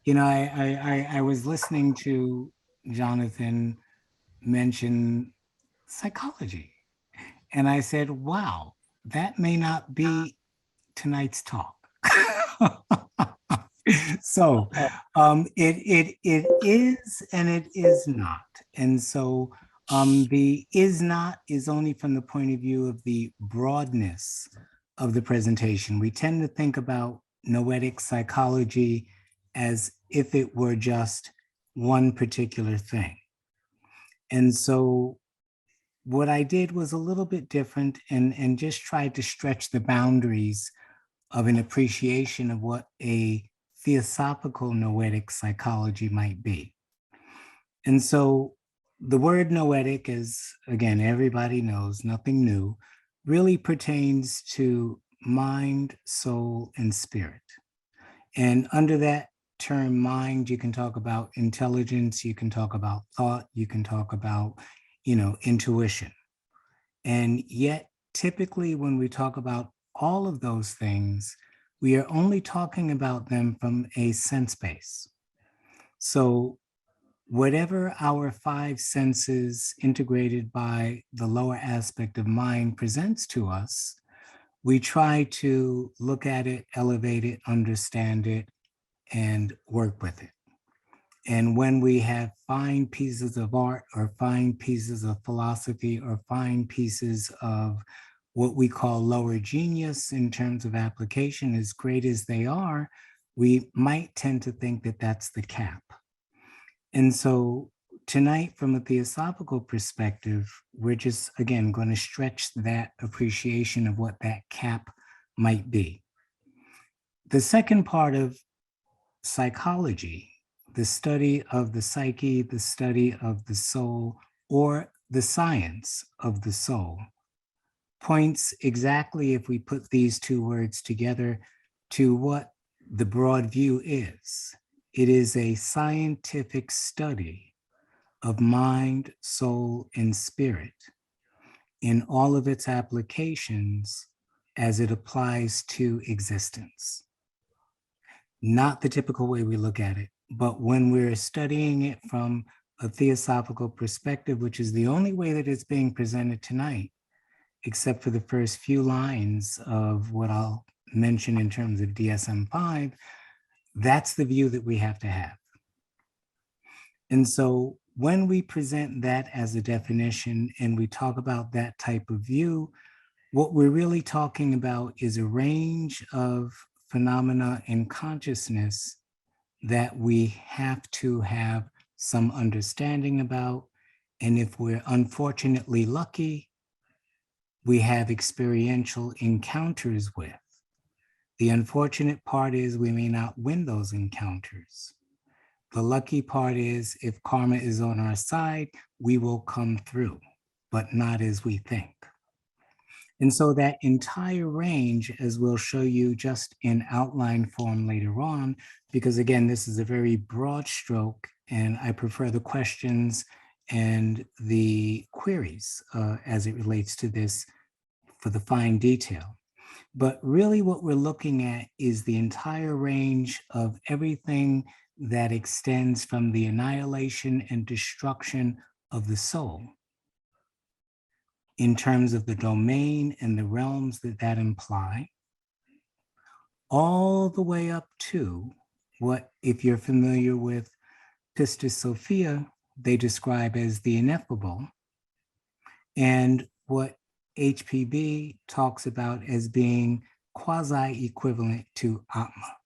I was listening to Jonathan mention psychology, and I said, wow, that may not be tonight's talk. So it is and it is not. And so the is not is only from the point of view of the broadness of the presentation. We tend to think about noetic psychology as if it were just one particular thing. And so what I did was a little bit different and just tried to stretch the boundaries of an appreciation of what a theosophical noetic psychology might be. And so the word noetic, as again, everybody knows, nothing new, really pertains to mind, soul, and spirit. And under that term mind, you can talk about intelligence, you can talk about thought, you can talk about, intuition. And yet, typically, when we talk about all of those things, we are only talking about them from a sense base. So, whatever our five senses integrated by the lower aspect of mind presents to us, we try to look at it, elevate it, understand it, and work with it. And when we have fine pieces of art or fine pieces of philosophy or fine pieces of what we call lower genius in terms of application, as great as they are, we might tend to think that that's the cap. And so tonight, from a theosophical perspective, we're just, again, going to stretch that appreciation of what that cap might be. The second part of psychology, the study of the psyche, the study of the soul, or the science of the soul, points exactly, if we put these two words together, to what the broad view is. It is a scientific study of mind, soul, and spirit in all of its applications as it applies to existence. Not the typical way we look at it, but when we're studying it from a theosophical perspective, which is the only way that it's being presented tonight, except for the first few lines of what I'll mention in terms of DSM-5, that's the view that we have to have. And so when we present that as a definition and we talk about that type of view, what we're really talking about is a range of phenomena in consciousness that we have to have some understanding about. And if we're unfortunately lucky, we have experiential encounters with. The unfortunate part is we may not win those encounters. The lucky part is if karma is on our side, we will come through, but not as we think. And so that entire range, as we'll show you just in outline form later on, because again, this is a very broad stroke and I prefer the questions and the queries as it relates to this for the fine detail. But really what we're looking at is the entire range of everything that extends from the annihilation and destruction of the soul in terms of the domain and the realms that that imply, all the way up to what, if you're familiar with Pistis Sophia, they describe as the ineffable, and what HPB talks about as being quasi-equivalent to Atma.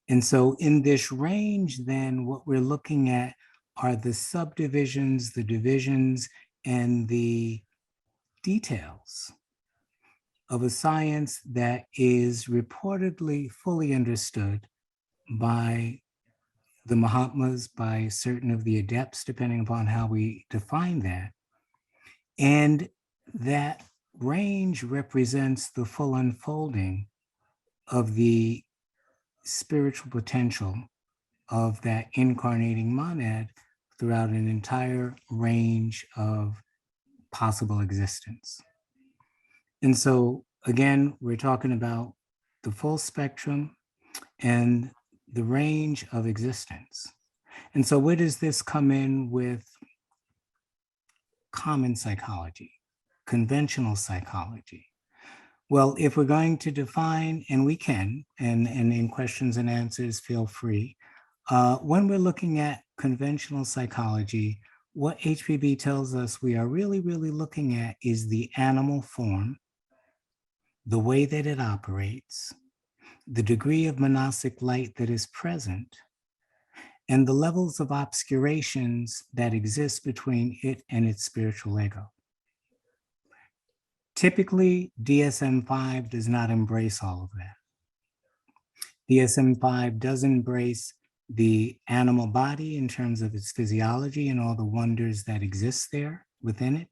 And so in this range, then what we're looking at are the subdivisions, the divisions, and the details of a science that is reportedly fully understood by the Mahatmas, by certain of the adepts, depending upon how we define that. And that range represents the full unfolding of the spiritual potential of that incarnating monad throughout an entire range of possible existence. And so, again, we're talking about the full spectrum. And the range of existence. And so where does this come in with common psychology, conventional psychology? Well, if we're going to define, and we can, and in questions and answers, feel free. When we're looking at conventional psychology, what HPB tells us we are really, really looking at is the animal form, the way that it operates, the degree of monastic light that is present, and the levels of obscurations that exist between it and its spiritual ego. Typically, DSM-5 does not embrace all of that. DSM-5 does embrace the animal body in terms of its physiology and all the wonders that exist there within it,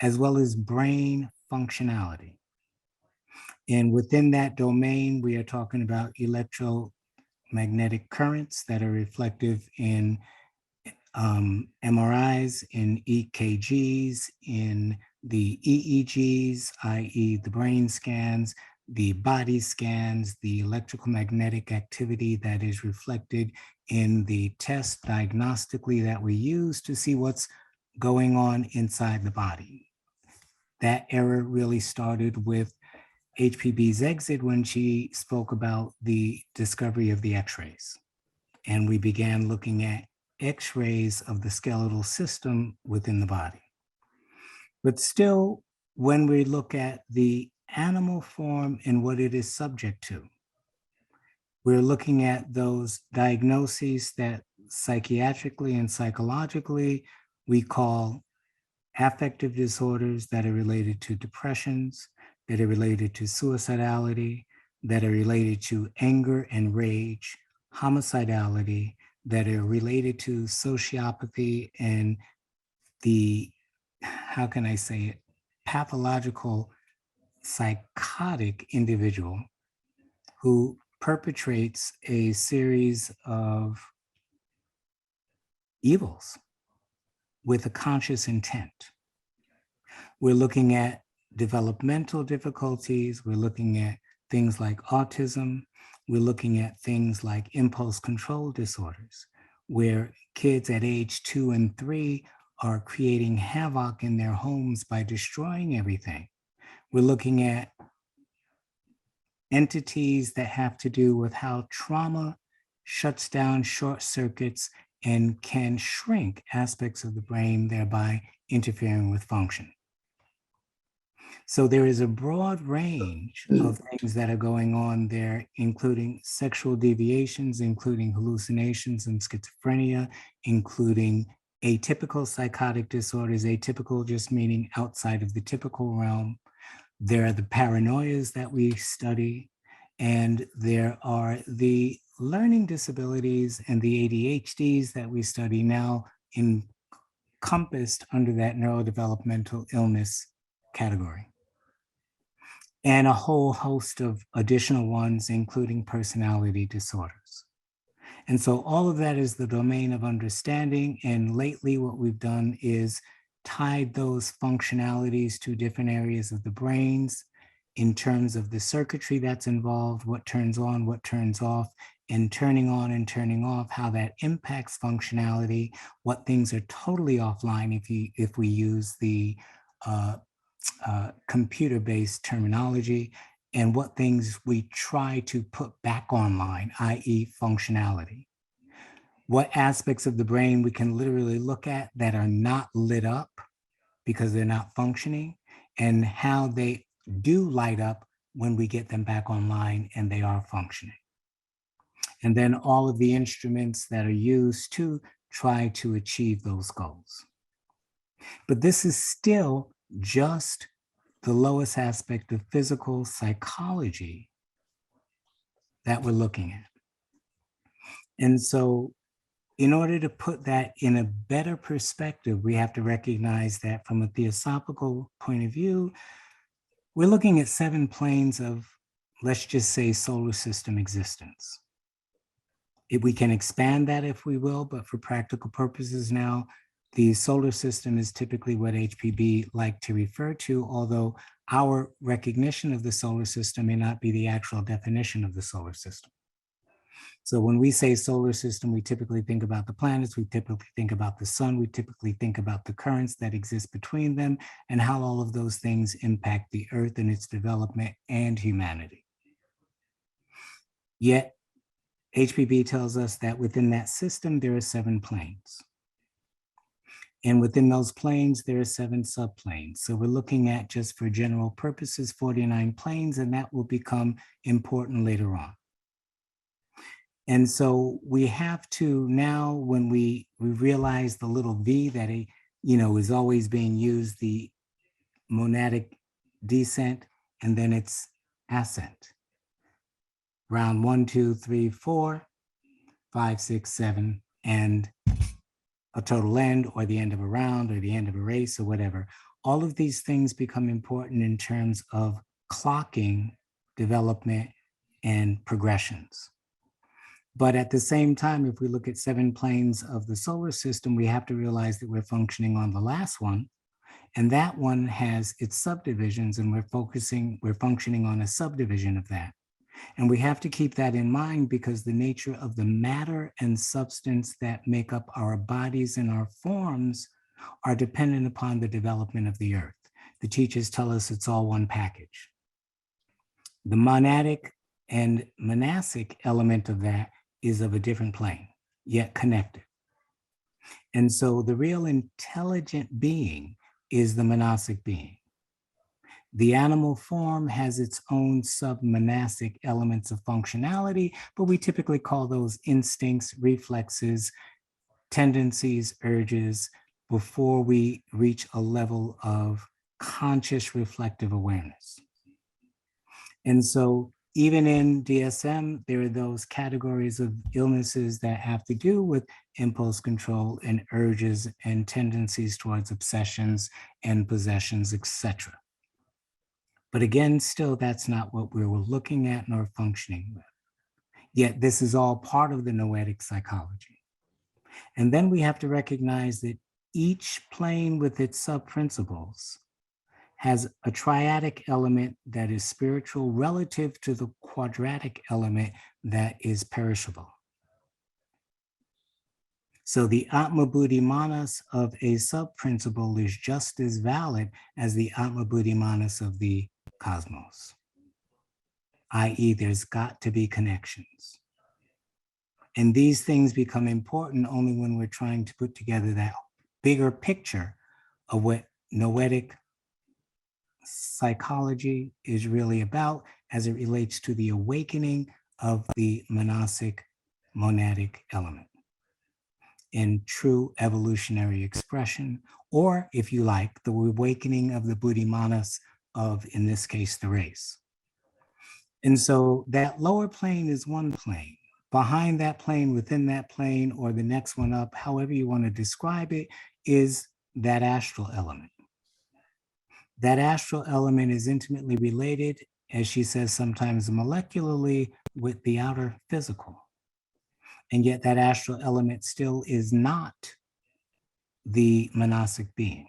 as well as brain functionality. And within that domain, we are talking about electromagnetic currents that are reflective in MRIs, in EKGs, in the EEGs, i.e. the brain scans, the body scans, the electrical magnetic activity that is reflected in the test diagnostically that we use to see what's going on inside the body. That era really started with HPB's exit when she spoke about the discovery of the X-rays. And we began looking at X-rays of the skeletal system within the body. But still, when we look at the animal form and what it is subject to, we're looking at those diagnoses that psychiatrically and psychologically we call affective disorders that are related to depressions, that are related to suicidality, that are related to anger and rage, homicidality, that are related to sociopathy and the, how can I say it, pathological psychotic individual who perpetrates a series of evils with a conscious intent. We're looking at developmental difficulties. We're looking at things like autism. We're looking at things like impulse control disorders, where kids at age 2 and 3 are creating havoc in their homes by destroying everything. We're looking at entities that have to do with how trauma shuts down short circuits and can shrink aspects of the brain, thereby interfering with function. So there is a broad range of things that are going on there, including sexual deviations, including hallucinations and schizophrenia, including atypical psychotic disorders, atypical just meaning outside of the typical realm. There are the paranoias that we study, and there are the learning disabilities and the ADHDs that we study now encompassed under that neurodevelopmental illness category. And a whole host of additional ones, including personality disorders. And so all of that is the domain of understanding. And lately what we've done is tied those functionalities to different areas of the brains in terms of the circuitry that's involved, what turns on, what turns off, and turning on and turning off, how that impacts functionality, what things are totally offline if we use the computer-based terminology, and what things we try to put back online, i.e. functionality. What aspects of the brain we can literally look at that are not lit up because they're not functioning, and how they do light up when we get them back online and they are functioning. And then all of the instruments that are used to try to achieve those goals. But this is still just the lowest aspect of physical psychology that we're looking at. And so in order to put that in a better perspective, we have to recognize that from a theosophical point of view, we're looking at 7 planes of, let's just say, solar system existence. If we can expand that if we will, but for practical purposes now, the solar system is typically what HPB like to refer to, although our recognition of the solar system may not be the actual definition of the solar system. So when we say solar system, we typically think about the planets, we typically think about the sun, we typically think about the currents that exist between them and how all of those things impact the earth and its development and humanity. Yet HPB tells us that within that system, there are 7 planes. And within those planes, there are 7 subplanes. So we're looking at, just for general purposes, 49 planes, and that will become important later on. And so we have to now, when we realize the little v that is always being used, the monadic descent, and then its ascent. Round 1, 2, 3, 4, 5, 6, 7, and a total end, or the end of a round, or the end of a race, or whatever. All of these things become important in terms of clocking development and progressions. But at the same time, if we look at 7 planes of the solar system, we have to realize that we're functioning on the last one. And that one has its subdivisions, and we're functioning on a subdivision of that. And we have to keep that in mind, because the nature of the matter and substance that make up our bodies and our forms are dependent upon the development of the earth. The teachers tell us it's all one package. The monadic and monastic element of that is of a different plane, yet connected. And so the real intelligent being is the monastic being. The animal form has its own sub-monastic elements of functionality, but we typically call those instincts, reflexes, tendencies, urges, before we reach a level of conscious reflective awareness. And so even in DSM, there are those categories of illnesses that have to do with impulse control and urges and tendencies towards obsessions and possessions, etc. But again, still, that's not what we were looking at nor functioning with. Yet this is all part of the Noetic psychology. And then we have to recognize that each plane with its sub-principles has a triadic element that is spiritual relative to the quadratic element that is perishable. So the Atma Buddhi Manas of a sub-principle is just as valid as the Atma Buddhi Manas of the cosmos, i.e., there's got to be connections. And these things become important only when we're trying to put together that bigger picture of what Noetic psychology is really about as it relates to the awakening of the monastic monadic element in true evolutionary expression, or if you like, the awakening of the Buddhi Manas of, in this case, the race. And so that lower plane is one plane. Behind that plane, within that plane, or the next one up, however you want to describe it, is that astral element. That astral element is intimately related, as she says, sometimes molecularly, with the outer physical. And yet that astral element still is not the monastic being.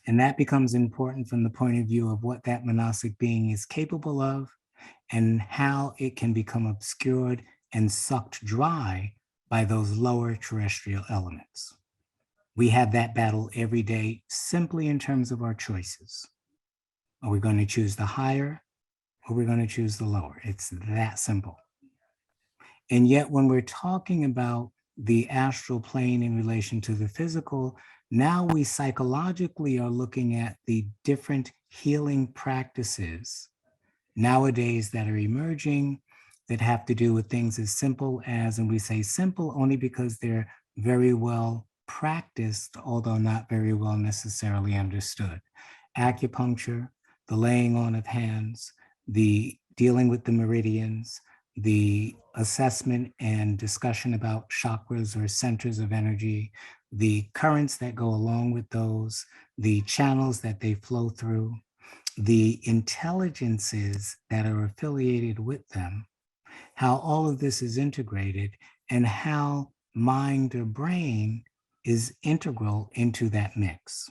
And that becomes important from the point of view of what that monastic being is capable of and how it can become obscured and sucked dry by those lower terrestrial elements. We have that battle every day simply in terms of our choices. Are we going to choose the higher or are we going to choose the lower? It's that simple. And yet when we're talking about the astral plane in relation to the physical, now we psychologically are looking at the different healing practices nowadays that are emerging that have to do with things as simple as, and we say simple only because they're very well practiced, although not very well necessarily understood. Acupuncture, the laying on of hands, the dealing with the meridians, the assessment and discussion about chakras or centers of energy, the currents that go along with those, the channels that they flow through, the intelligences that are affiliated with them, how all of this is integrated, and how mind or brain is integral into that mix.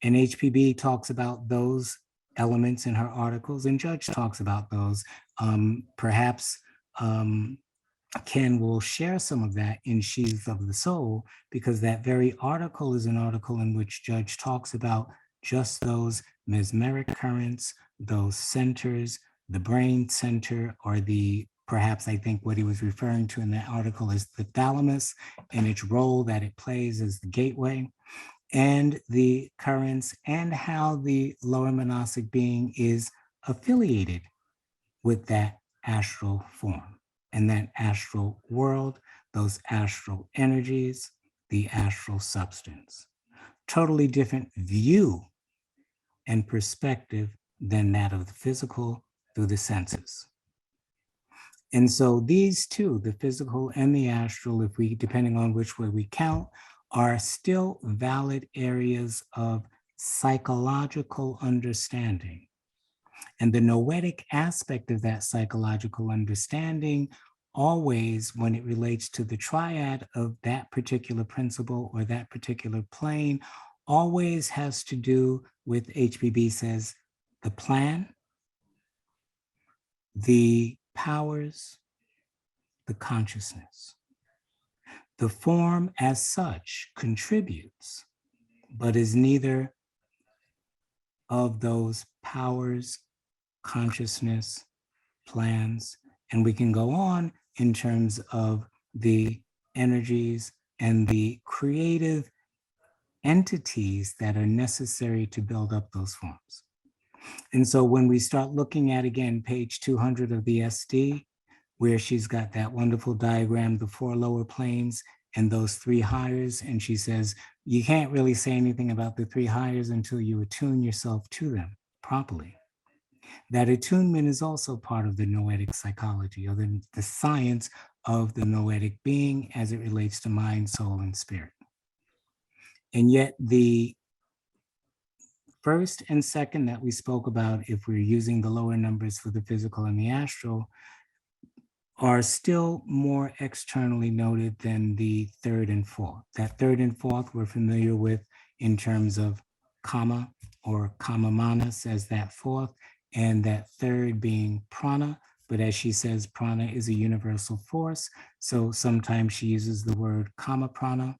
And HPB talks about those elements in her articles, and Judge talks about those. Perhaps Ken will share some of that in Sheaths of the Soul, because that very article is an article in which Judge talks about just those mesmeric currents, those centers, the brain center, or the, perhaps I think what he was referring to in that article is the thalamus and its role that it plays as the gateway, and the currents, and how the lower monastic being is affiliated with that astral form and that astral world, those astral energies, the astral substance. Totally different view and perspective than that of the physical through the senses. And so these two, the physical and the astral, if we, depending on which way we count, are still valid areas of psychological understanding. And the noetic aspect of that psychological understanding, always when it relates to the triad of that particular principle or that particular plane, always has to do with, HBB says, the plan, the powers, the consciousness. The form as such contributes, but is neither of those powers, consciousness, plans, and we can go on in terms of the energies and the creative entities that are necessary to build up those forms. And so when we start looking at, again, page 200 of the SD, where she's got that wonderful diagram, the 4 lower planes and those 3 higher, and she says, you can't really say anything about the 3 higher until you attune yourself to them properly. That attunement is also part of the noetic psychology, or the science of the noetic being as it relates to mind, soul, and spirit. And yet the first and second that we spoke about, if we're using the lower numbers for the physical and the astral, are still more externally noted than the third and fourth. That third and fourth we're familiar with in terms of kama or kama manas as that fourth, and that third being prana. But as she says, prana is a universal force. So sometimes she uses the word kama prana.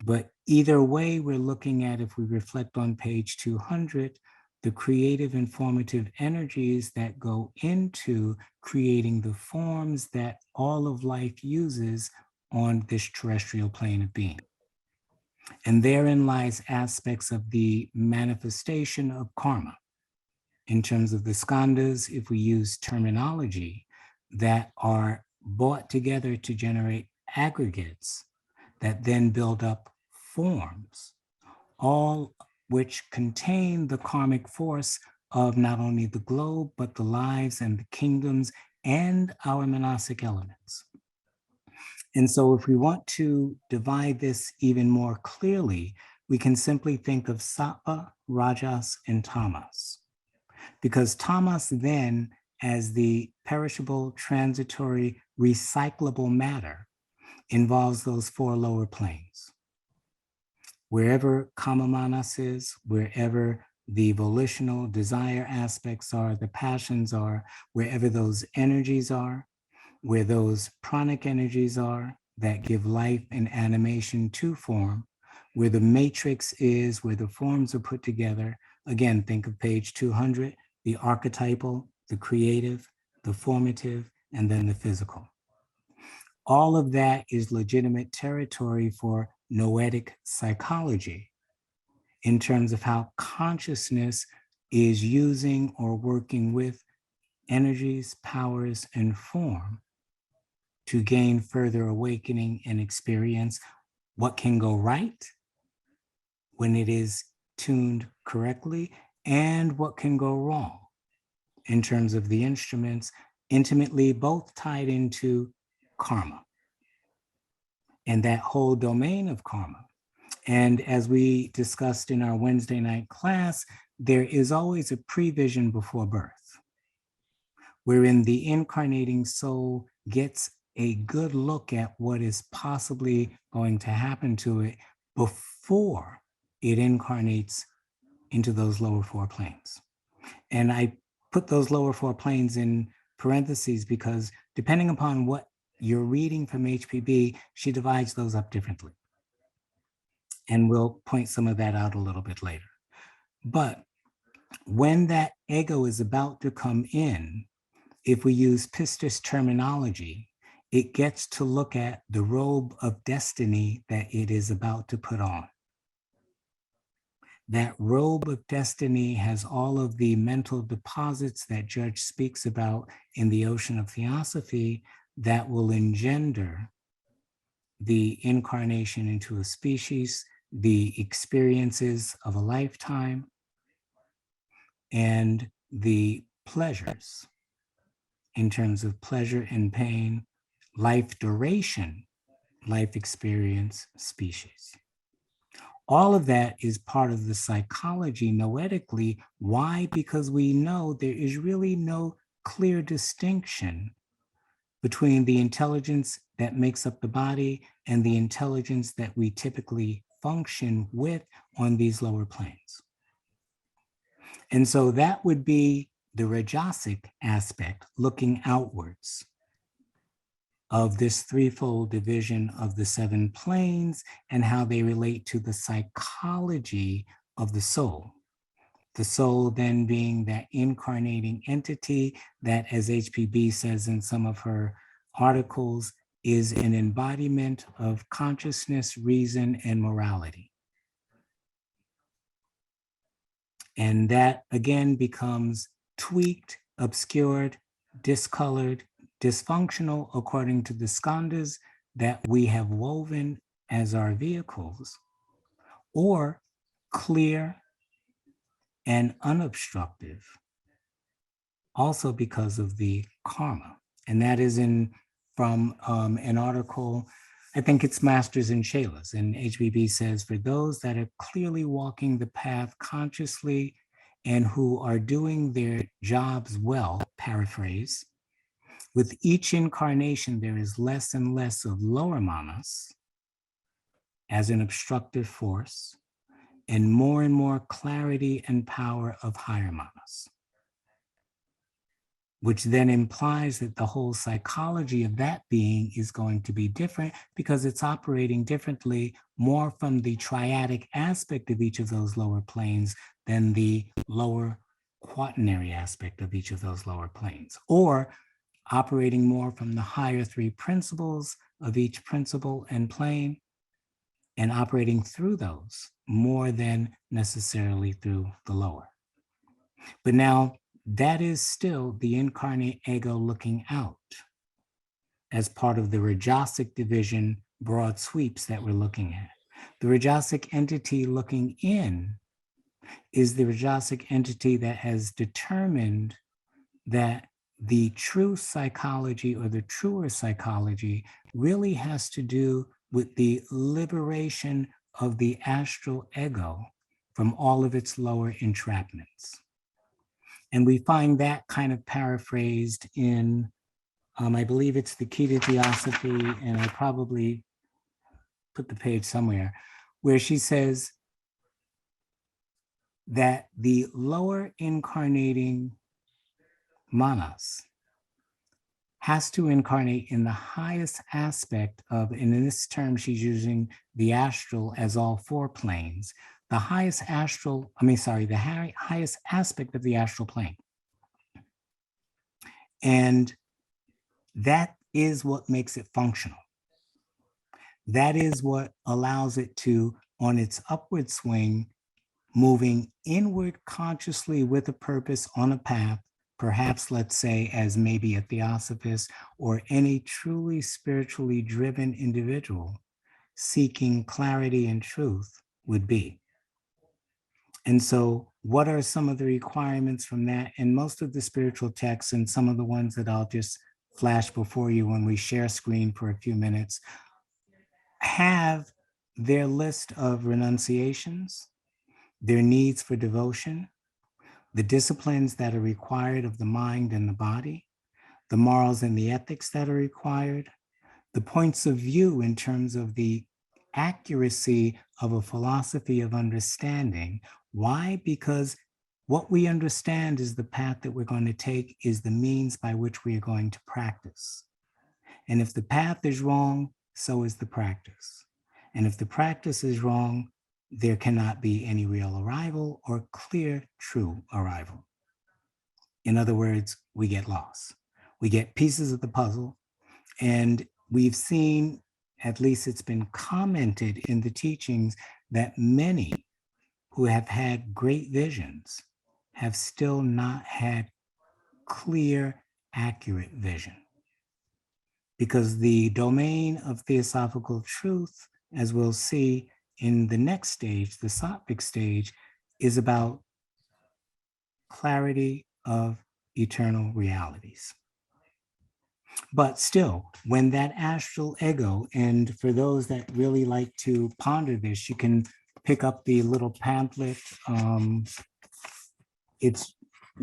But either way, we're looking at, if we reflect on page 200, the creative and formative energies that go into creating the forms that all of life uses on this terrestrial plane of being. And therein lies aspects of the manifestation of karma. In terms of the skandhas, if we use terminology, that are brought together to generate aggregates that then build up forms, all which contain the karmic force of not only the globe, but the lives and the kingdoms and our monastic elements. And so if we want to divide this even more clearly, we can simply think of sattva, rajas, and tamas. Because tamas then, as the perishable, transitory, recyclable matter, involves those 4 lower planes. Wherever kama manas is, wherever the volitional desire aspects are, the passions are, wherever those energies are, where those pranic energies are that give life and animation to form, where the matrix is, where the forms are put together. Again, think of page 200, the archetypal, the creative, the formative, and then the physical. All of that is legitimate territory for noetic psychology in terms of how consciousness is using or working with energies, powers, and form to gain further awakening and experience what can go right when it is tuned correctly, and what can go wrong in terms of the instruments, intimately both tied into karma and that whole domain of karma. And as we discussed in our Wednesday night class, there is always a prevision before birth, wherein the incarnating soul gets a good look at what is possibly going to happen to it before it incarnates into those lower 4 planes. And I put those lower four planes in parentheses because depending upon what you're reading from HPB, she divides those up differently. And we'll point some of that out a little bit later. But when that ego is about to come in, if we use Pistis terminology, it gets to look at the robe of destiny that it is about to put on. That robe of destiny has all of the mental deposits that Judge speaks about in the ocean of theosophy that will engender the incarnation into a species, the experiences of a lifetime, and the pleasures in terms of pleasure and pain, life duration, life experience, species. All of that is part of the psychology noetically. Why? Because we know there is really no clear distinction between the intelligence that makes up the body and the intelligence that we typically function with on these lower planes. And so that would be the Rajasic aspect, looking outwards, of this threefold division of the seven planes and how they relate to the psychology of the soul. The soul then being that incarnating entity that, as HPB says in some of her articles, is an embodiment of consciousness, reason, and morality. And that again becomes tweaked, obscured, discolored, dysfunctional according to the skandhas that we have woven as our vehicles, or clear and unobstructive, also because of the karma. And that is from an article, I think it's Masters and Shailas, and HBB says, for those that are clearly walking the path consciously and who are doing their jobs well, paraphrase, with each incarnation, there is less and less of lower manas as an obstructive force, and more clarity and power of higher manas, which then implies that the whole psychology of that being is going to be different because it's operating differently, more from the triadic aspect of each of those lower planes than the lower quaternary aspect of each of those lower planes, or operating more from the higher three principles of each principle and plane, and operating through those more than necessarily through the lower. But now that is still the incarnate ego looking out as part of the Rajasic division broad sweeps that we're looking at. The Rajasic entity looking in is the Rajasic entity that has determined that the true psychology or the truer psychology really has to do with the liberation of the astral ego from all of its lower entrapments. And we find that kind of paraphrased in, I believe it's the Key to Theosophy, and I probably put the page somewhere, where she says that the lower incarnating manas has to incarnate in the highest aspect of, and in this term, she's using the astral as all four planes, the highest astral, the highest aspect of the astral plane. And that is what makes it functional. That is what allows it to, on its upward swing, moving inward consciously with a purpose on a path, perhaps, let's say, as maybe a theosophist or any truly spiritually driven individual seeking clarity and truth would be. And so what are some of the requirements from that? And most of the spiritual texts, and some of the ones that I'll just flash before you when we share screen for a few minutes, have their list of renunciations, their needs for devotion, the disciplines that are required of the mind and the body, the morals and the ethics that are required, the points of view in terms of the accuracy of a philosophy of understanding. Why? Because What we understand is the path that we're going to take is the means by which we are going to practice. And if the path is wrong, so is the practice. And if the practice is wrong, there cannot be any real arrival or clear, true arrival. In other words, we get lost. We get pieces of the puzzle, and we've seen, at least it's been commented in the teachings, that many who have had great visions have still not had clear, accurate vision. Because the domain of theosophical truth, as we'll see in the next stage, the Sattvic stage, is about clarity of eternal realities. But still, when that astral ego, and for those that really like to ponder this, you can pick up the little pamphlet. It's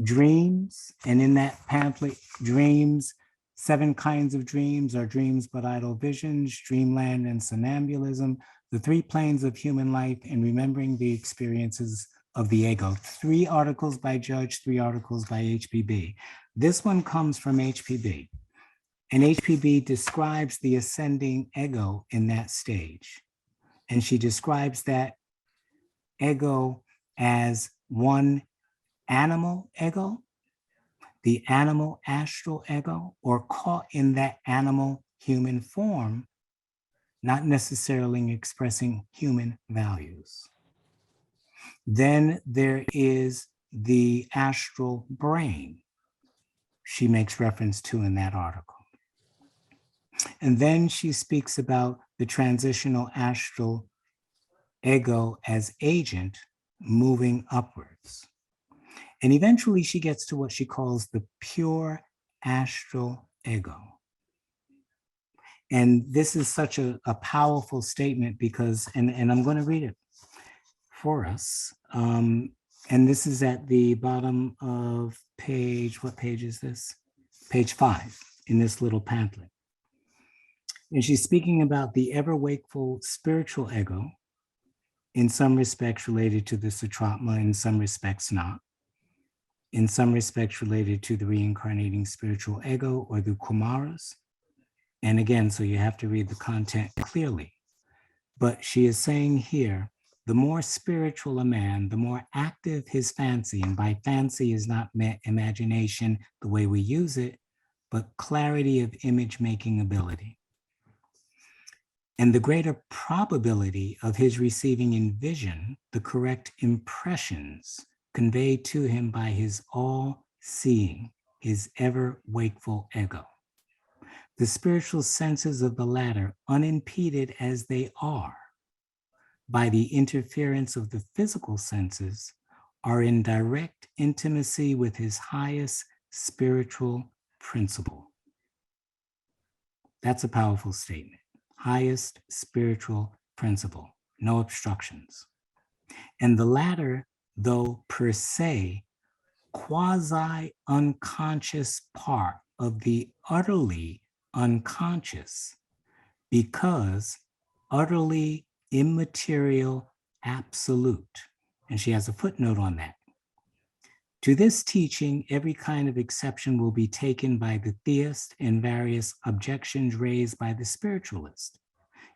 dreams, and in that pamphlet, dreams, 7 kinds of dreams are dreams but idle visions, dreamland and somnambulism, the 3 planes of human life, and remembering the experiences of the ego. 3 articles by Judge, 3 articles by HPB. This one comes from HPB, and HPB describes the ascending ego in that stage. And she describes that ego as one animal ego, the animal astral ego, or caught in that animal human form, not necessarily expressing human values. Then there is the astral brain, she makes reference to in that article. And then she speaks about the transitional astral ego as agent moving upwards. And eventually she gets to what she calls the pure astral ego. And this is such a powerful statement because, and I'm going to read it for us. And this is at the bottom of page, what page is this? Page 5 in this little pamphlet. And she's speaking about the ever wakeful spiritual ego, in some respects related to the Satratma, in some respects not. In some respects related to the reincarnating spiritual ego or the Kumaras. And again, so you have to read the content clearly. But she is saying here, the more spiritual a man, the more active his fancy, and by fancy is not imagination the way we use it, but clarity of image-making ability. And the greater probability of his receiving in vision the correct impressions conveyed to him by his all-seeing, his ever-wakeful ego. The spiritual senses of the latter, unimpeded as they are by the interference of the physical senses, are in direct intimacy with his highest spiritual principle. That's a powerful statement. Highest spiritual principle, no obstructions. And the latter, though per se, quasi-unconscious part of the utterly unconscious, because utterly immaterial absolute. And she has a footnote on that. To this teaching, every kind of exception will be taken by the theist and various objections raised by the spiritualist.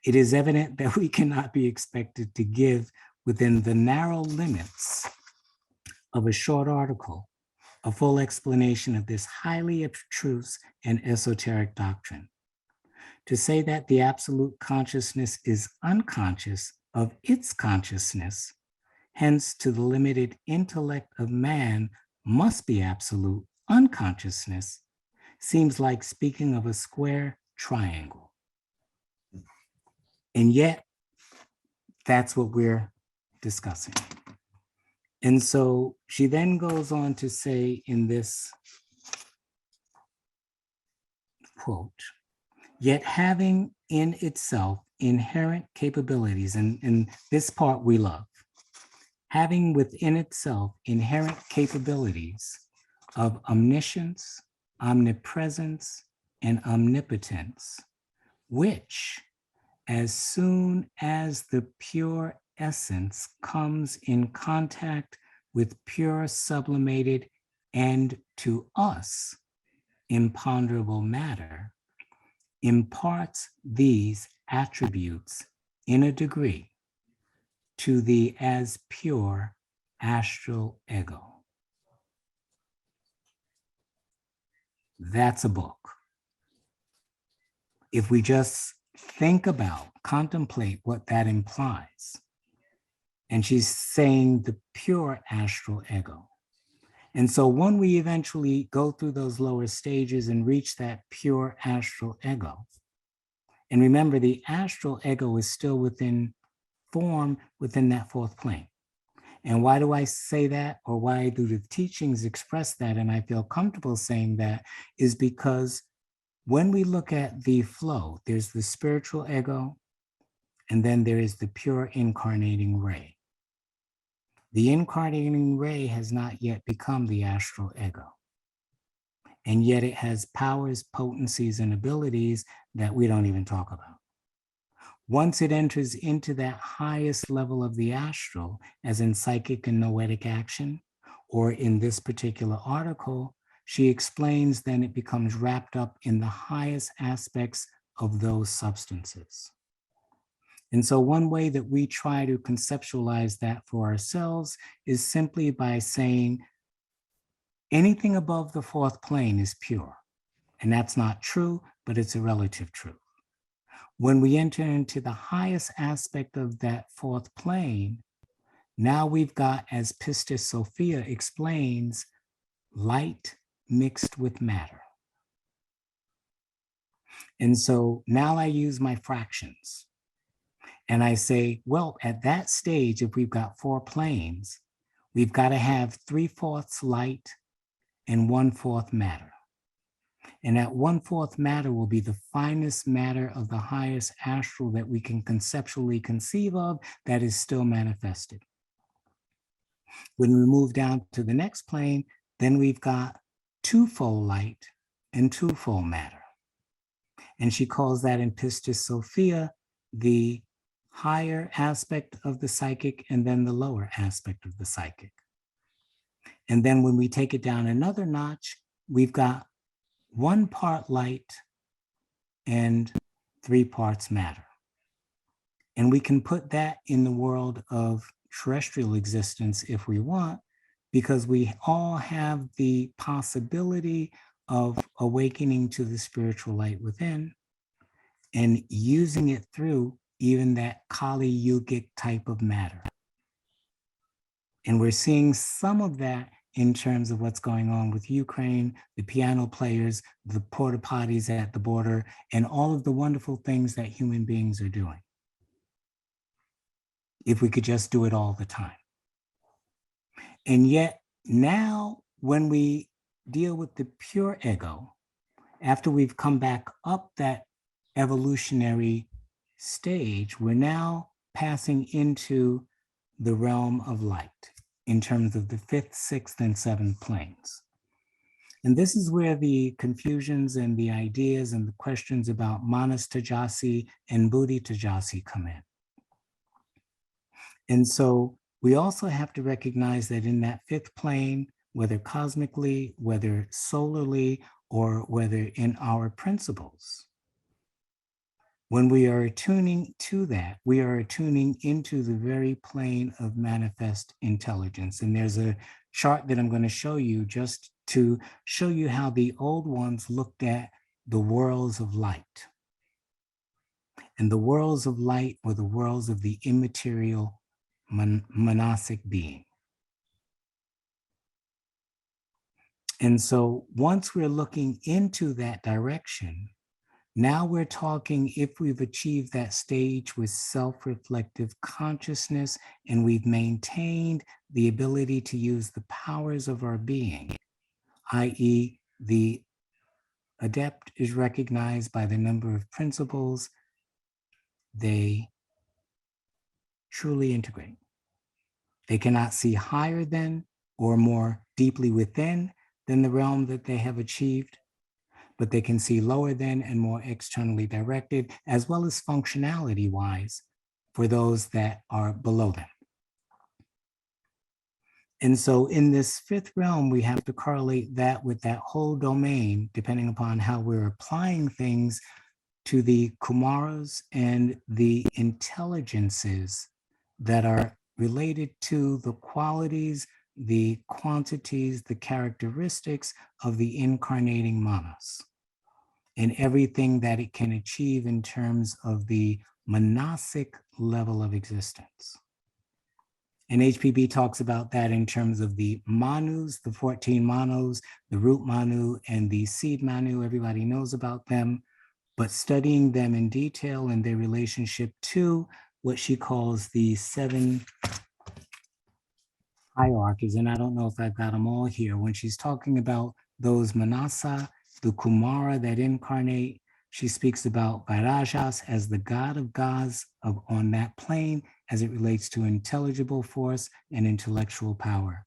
It is evident that we cannot be expected to give within the narrow limits of a short article a full explanation of this highly abstruse and esoteric doctrine. To say that the absolute consciousness is unconscious of its consciousness, hence to the limited intellect of man must be absolute unconsciousness, seems like speaking of a square triangle. And yet, that's what we're discussing. And so she then goes on to say in this quote, yet having in itself inherent capabilities, and this part we love, having within itself inherent capabilities of omniscience, omnipresence, and omnipotence, which, as soon as the pure essence comes in contact with pure sublimated and to us imponderable matter, imparts these attributes in a degree to the as pure astral ego. That's a book. If we just think about, contemplate what that implies, and she's saying the pure astral ego. And so when we eventually go through those lower stages and reach that pure astral ego, and remember the astral ego is still within form within that fourth plane. And why do I say that, or why do the teachings express that, and I feel comfortable saying that, is because when we look at the flow, there's the spiritual ego, and then there is the pure incarnating ray. The incarnating ray has not yet become the astral ego. And yet it has powers, potencies, and abilities that we don't even talk about. Once it enters into that highest level of the astral, as in psychic and noetic action, or in this particular article, she explains then it becomes wrapped up in the highest aspects of those substances. And so one way that we try to conceptualize that for ourselves is simply by saying anything above the fourth plane is pure. And that's not true, but it's a relative truth. When we enter into the highest aspect of that fourth plane, now we've got, as Pistis Sophia explains, light mixed with matter. And so now I use my fractions. And I say, well, at that stage, if we've got four planes, we've got to have 3/4 light and 1/4 matter. And that 1/4 matter will be the finest matter of the highest astral that we can conceptually conceive of that is still manifested. When we move down to the next plane, then we've got 2-fold light and 2-fold matter. And she calls that in Pistis Sophia the higher aspect of the psychic and then the lower aspect of the psychic. And then when we take it down another notch, we've got 1 part light and 3 parts matter. And we can put that in the world of terrestrial existence if we want, because we all have the possibility of awakening to the spiritual light within and using it through even that Kali Yugic type of matter. And we're seeing some of that in terms of what's going on with Ukraine, the piano players, the porta potties at the border, and all of the wonderful things that human beings are doing. If we could just do it all the time. And yet now when we deal with the pure ego, after we've come back up that evolutionary stage, we're now passing into the realm of light in terms of the 5th, 6th, and 7th planes. And this is where the confusions and the ideas and the questions about Manas Tajasi and Buddhi Tajasi come in. And so we also have to recognize that in that 5th plane, whether cosmically, whether solarly, or whether in our principles, when we are attuning to that, we are attuning into the very plane of manifest intelligence. And there's a chart that I'm going to show you just to show you how the old ones looked at the worlds of light. And the worlds of light were the worlds of the immaterial monastic being. And so once we're looking into that direction, now we're talking if we've achieved that stage with self-reflective consciousness and we've maintained the ability to use the powers of our being, i.e. the adept is recognized by the number of principles they truly integrate. They cannot see higher than or more deeply within than the realm that they have achieved, but they can see lower than and more externally directed, as well as functionality-wise for those that are below them. And so in this fifth realm, we have to correlate that with that whole domain, depending upon how we're applying things to the Kumaras and the intelligences that are related to the qualities, the quantities, the characteristics of the incarnating manas and everything that it can achieve in terms of the manasic level of existence. And HPB talks about that in terms of the manus, the 14 manos, the root manu, and the seed manu. Everybody knows about them, but studying them in detail and their relationship to what she calls the 7 hierarchies. And I don't know if I've got them all here. When she's talking about those manasa, the Kumara that incarnate, she speaks about Vairajas as the god of gods on that plane as it relates to intelligible force and intellectual power.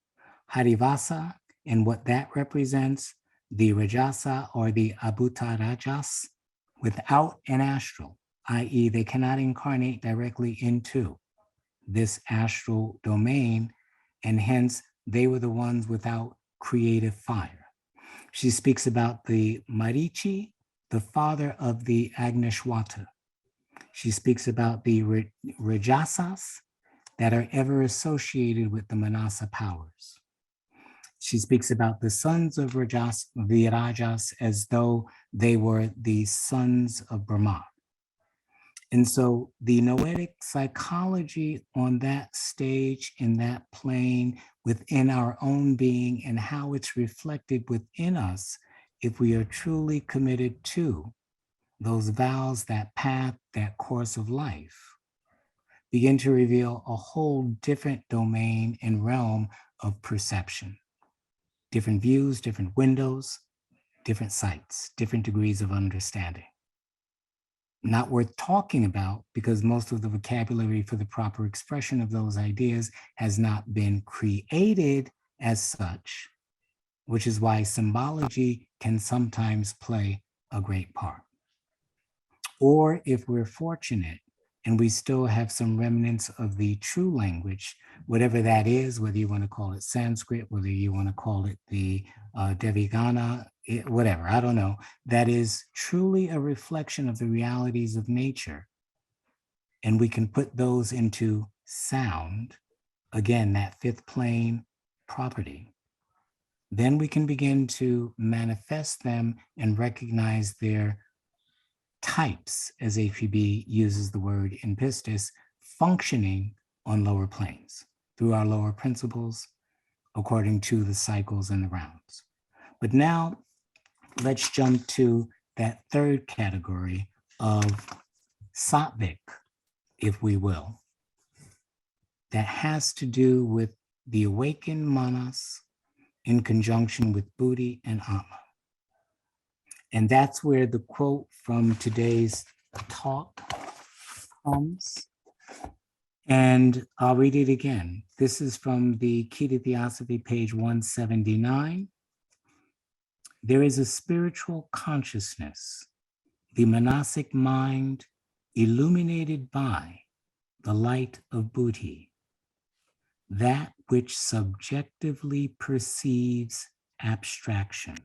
Harivasa and what that represents, the Rajasa or the Abhuta Rajas without an astral, i.e. they cannot incarnate directly into this astral domain, and hence they were the ones without creative fire. She speaks about the Marichi, the father of the Agneshwata. She speaks about the Rajasas that are ever associated with the Manasa powers. She speaks about the sons of Rajas, Virajas, as though they were the sons of Brahma. And so the noetic psychology on that stage, in that plane, within our own being, and how it's reflected within us, if we are truly committed to those vows, that path, that course of life, begin to reveal a whole different domain and realm of perception. Different views, different windows, different sights, different degrees of understanding. Not worth talking about because most of the vocabulary for the proper expression of those ideas has not been created as such, which is why symbology can sometimes play a great part. Or if we're fortunate and we still have some remnants of the true language, whatever that is, whether you want to call it Sanskrit, whether you want to call it the Devigana, whatever, I don't know, that is truly a reflection of the realities of nature. And we can put those into sound, again, that fifth plane property. Then we can begin to manifest them and recognize their types, as APB uses the word in pistis, functioning on lower planes through our lower principles according to the cycles and the rounds. But now let's jump to that third category of sattvic, if we will, that has to do with the awakened manas in conjunction with buddhi and atma. And that's where the quote from today's talk comes. And I'll read it again. This is from the Key to Theosophy, page 179. There is a spiritual consciousness, the manasic mind illuminated by the light of buddhi, that which subjectively perceives abstraction,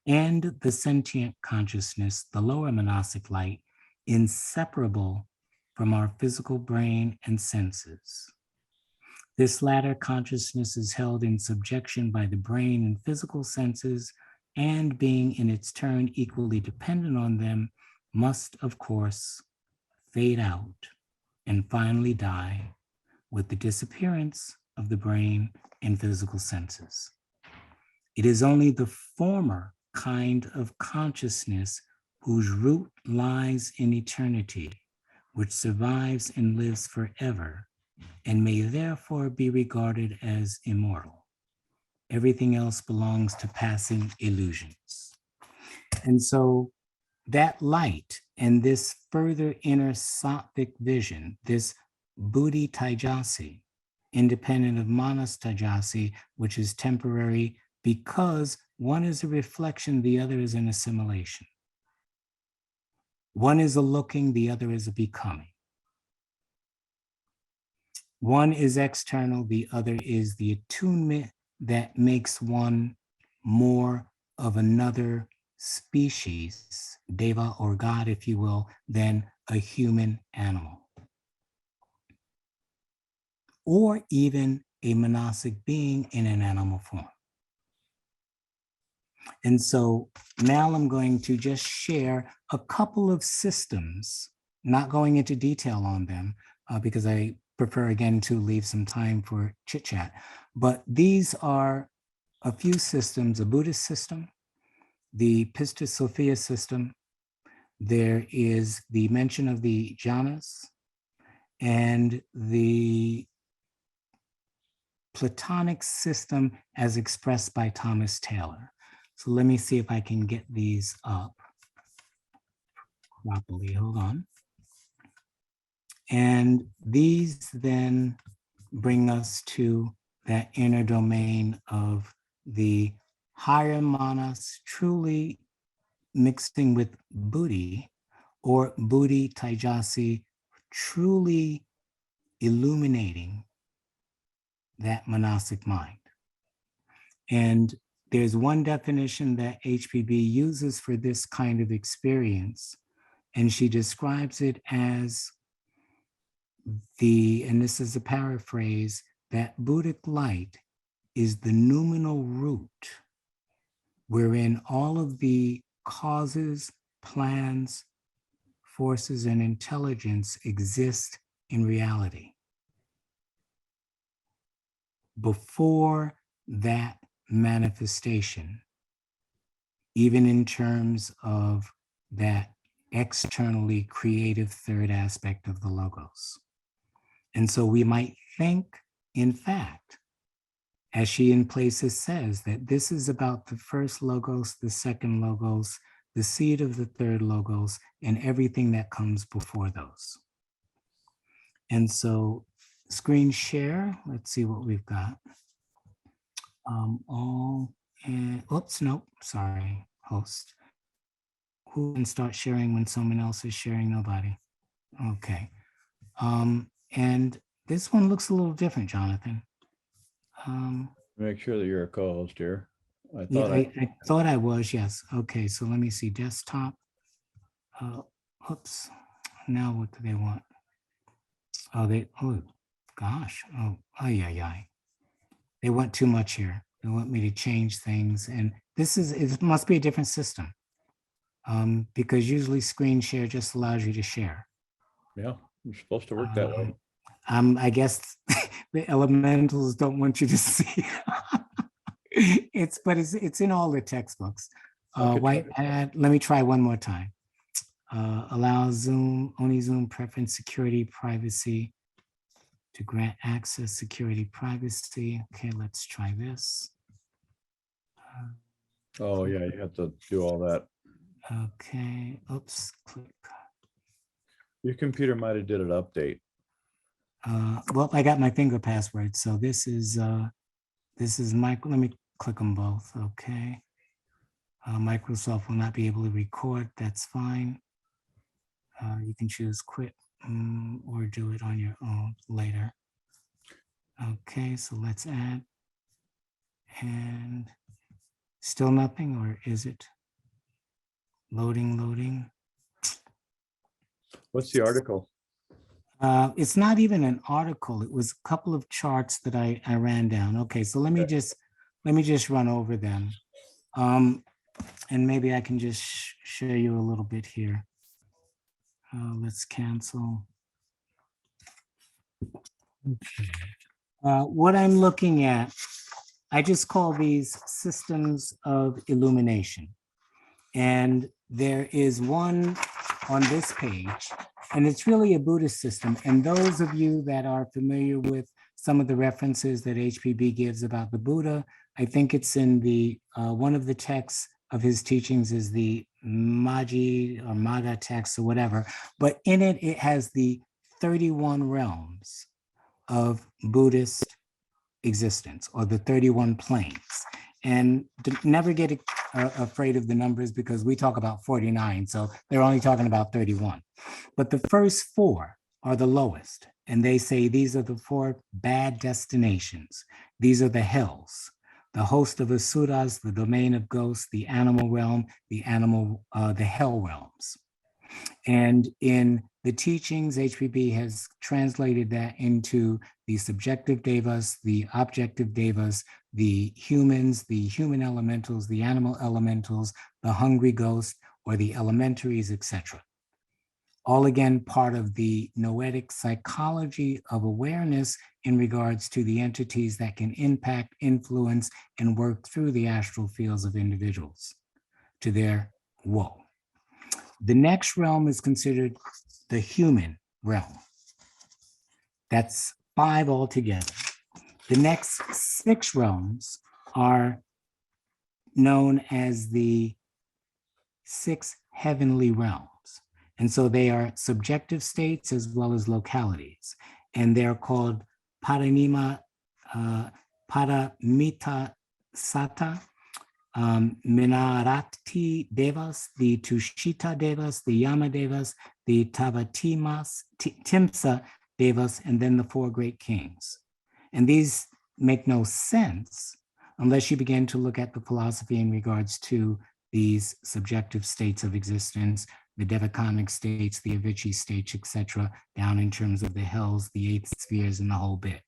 and the sentient consciousness, the lower manasic light, inseparable from our physical brain and senses. This latter consciousness is held in subjection by the brain and physical senses, and being in its turn equally dependent on them, must, of course, fade out and finally die with the disappearance of the brain and physical senses. It is only the former kind of consciousness whose root lies in eternity, which survives and lives forever, and may therefore be regarded as immortal. Everything else belongs to passing illusions. And so that light and this further inner sattvic vision, this buddhi taijasi, independent of manas taijasi, which is temporary because one is a reflection, the other is an assimilation. One is a looking, the other is a becoming. One is external, the other is the attunement that makes one more of another species, deva or God, if you will, than a human animal, or even a monastic being in an animal form. And so now I'm going to just share a couple of systems, not going into detail on them, because I prefer, again, to leave some time for chit chat. But these are a few systems: a Buddhist system, the Pistis Sophia system. There is the mention of the jhanas and the Platonic system as expressed by Thomas Taylor. So let me see if I can get these up properly. Hold on. And these then bring us to that inner domain of the higher manas truly mixing with Buddhi, or Buddhi Taijasi truly illuminating that monastic mind. And there's one definition that HPB uses for this kind of experience, and she describes it as and this is a paraphrase, that Buddhic light is the noumenal root wherein all of the causes, plans, forces, and intelligence exist in reality. Before that manifestation, even in terms of that externally creative third aspect of the logos. And so we might think, in fact, as she in places says, that this is about the first logos, the second logos, the seed of the third logos, and everything that comes before those. And so screen share, let's see what we've got. Oops, nope, sorry, host. Who can start sharing when someone else is sharing? Nobody. Okay. And this one looks a little different, Jonathan. Make sure that you're a co-host here. I thought I was, yes. Okay, so let me see, desktop. Oops, now what do they want? Oh gosh, yeah. They want too much here. They want me to change things. And it must be a different system, because usually screen share just allows you to share. Yeah, you're supposed to work that way. I guess the elementals don't want you to see. It's in all the textbooks. Let me try one more time. Allow Zoom, only Zoom preference, security, privacy, to grant access, security, privacy. Okay, let's try this. Oh yeah, you have to do all that. Okay, oops, click. Your computer might have did an update. Well, I got my finger password. So this is Michael. Let me click them both. Okay. Microsoft will not be able to record. That's fine. You can choose quit or do it on your own later. Okay, so let's add. And still nothing, or is it? Loading. What's the article? It's not even an article. It was a couple of charts that I ran down. Okay, so let me just run over them. And maybe I can just show you a little bit here. Let's cancel. Okay. What I'm looking at, I just call these systems of illumination. And there is one on this page, and it's really a Buddhist system. And those of you that are familiar with some of the references that HPB gives about the Buddha, I think it's in the one of the texts of his teachings is the Maji or Maga text or whatever. But in it, it has the 31 realms of Buddhist existence, or the 31 planes. And never get afraid of the numbers, because we talk about 49, so they're only talking about 31. But the first four are the lowest, And they say these are the 4 bad destinations. These are the hells, the host of asuras, the domain of ghosts, the animal realm, the hell realms. And in the teachings, HPB has translated that into the subjective devas, the objective devas, the humans, the human elementals, the animal elementals, the hungry ghost, or the elementaries, etc. All again part of the noetic psychology of awareness in regards to the entities that can impact, influence, and work through the astral fields of individuals to their woe. The next realm is considered the human realm. That's 5 altogether. The next 6 realms are known as the 6 heavenly realms. And so they are subjective states as well as localities. And they're called Paramita Sata, Minarati Devas, the Tushita Devas, the Yama Devas, the Timsa Devas, and then the 4 great kings. And these make no sense unless you begin to look at the philosophy in regards to these subjective states of existence, the devaconic states, the Avicii states, etc., down in terms of the hells, the 8 spheres, and the whole bit.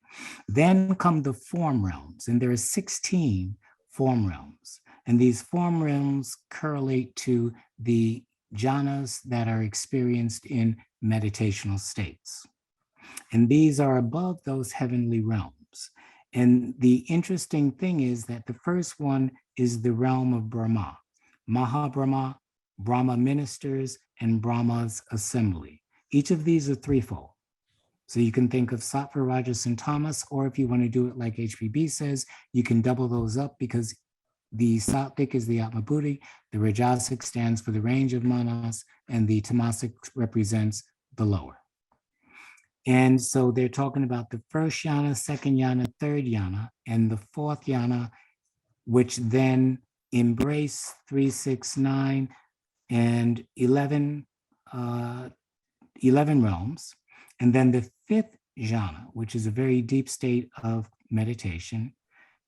Then come the form realms, and there are 16 form realms. And these form realms correlate to the jhanas that are experienced in meditational states. And these are above those heavenly realms. And the interesting thing is that the first one is the realm of Brahma, Maha Brahma, Brahma ministers, and Brahma's assembly. Each of these are threefold. So you can think of Sattva, Rajas, and Tamas, or if you want to do it like HPB says, you can double those up because the Sattvic is the Atma Buddhi, the Rajasic stands for the range of manas, and the Tamasic represents the lower. And so they're talking about the first yana, second yana, third yana, and the 4th yana, which then embrace 3, 6, 9, and 11 realms. And then the 5th jhana, which is a very deep state of meditation,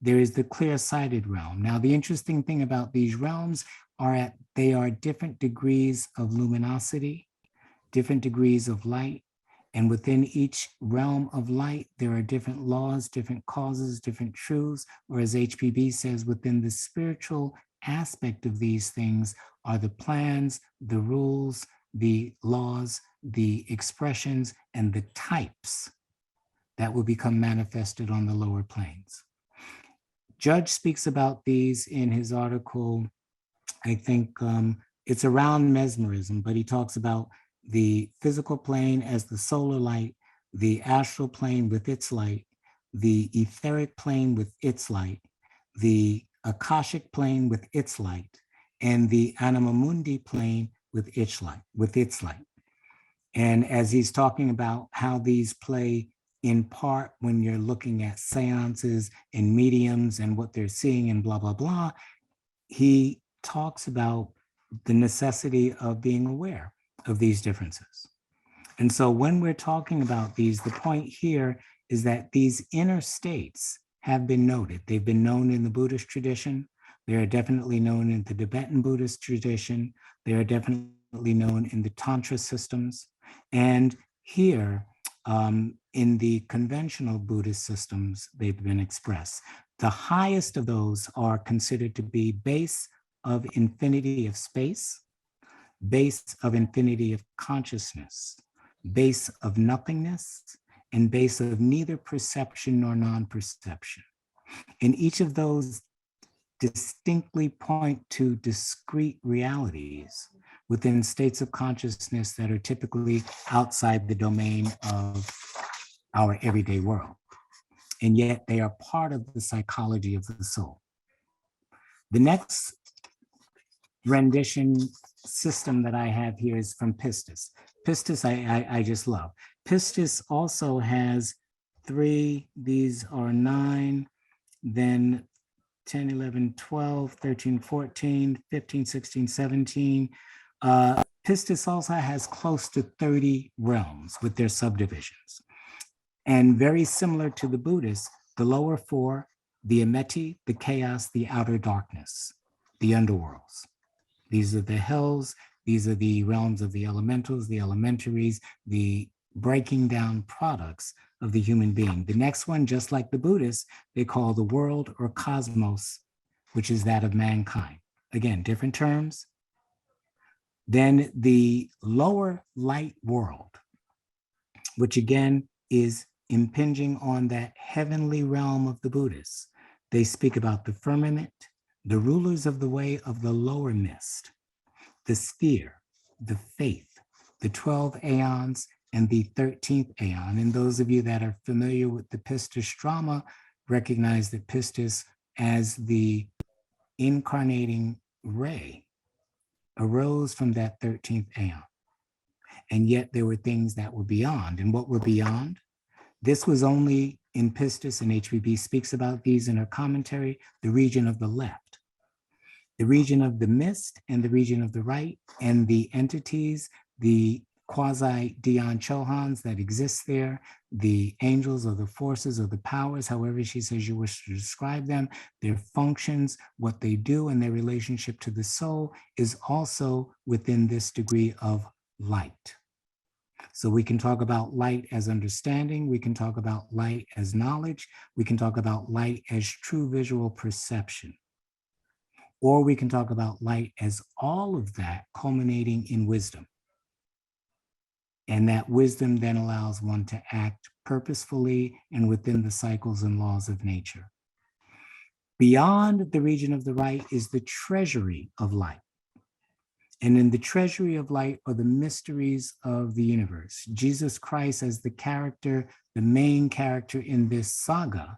there is the clear-sighted realm. Now, the interesting thing about these realms are they are different degrees of luminosity, different degrees of light, and within each realm of light, there are different laws, different causes, different truths, or as HPB says, within the spiritual aspect of these things are the plans, the rules, the laws, the expressions, and the types that will become manifested on the lower planes. Judge speaks about these in his article, I think it's around mesmerism, but he talks about the physical plane as the solar light, the astral plane with its light, the etheric plane with its light, the akashic plane with its light, and the animamundi plane with its light. And as he's talking about how these play in part when you're looking at seances and mediums and what they're seeing and blah, blah, blah, he talks about the necessity of being aware of these differences. And so when we're talking about these, the point here is that these inner states have been noted. They've been known in the Buddhist tradition. They are definitely known in the Tibetan Buddhist tradition. They are definitely known in the Tantra systems. And here, in the conventional Buddhist systems, they've been expressed. The highest of those are considered to be base of infinity of space, base of infinity of consciousness, base of nothingness, and base of neither perception nor non-perception. And each of those distinctly point to discrete realities within states of consciousness that are typically outside the domain of our everyday world. And yet they are part of the psychology of the soul. The next rendition system that I have here is from Pistis. Pistis I just love. Pistis also has 3, these are 9, then 10, 11, 12, 13, 14, 15, 16, 17. Pistis also has close to 30 realms with their subdivisions. And very similar to the Buddhists, the lower four, the ameti, the chaos, the outer darkness, the underworlds. These are the hells. These are the realms of the elementals, the elementaries, the breaking down products of the human being. The next one, just like the Buddhists, they call the world or cosmos, which is that of mankind. Again, different terms. Then the lower light world, which again is impinging on that heavenly realm of the Buddhists. They speak about the firmament, the rulers of the way of the lower mist, the sphere, the faith, the 12 aeons, and the 13th aeon. And those of you that are familiar with the Pistis drama recognize that Pistis, as the incarnating ray, arose from that 13th aeon. And yet there were things that were beyond. And what were beyond? This was only in Pistis, and HBB speaks about these in her commentary, the region of the left, the region of the mist and the region of the right, and the entities, the quasi-Dion Chohans that exist there, the angels or the forces or the powers, however she says you wish to describe them, their functions, what they do, and their relationship to the soul is also within this degree of light. So we can talk about light as understanding, we can talk about light as knowledge, we can talk about light as true visual perception. Or we can talk about light as all of that culminating in wisdom. And that wisdom then allows one to act purposefully and within the cycles and laws of nature. Beyond the region of the right is the treasury of light. And in the treasury of light are the mysteries of the universe. Jesus Christ, as the character, the main character in this saga,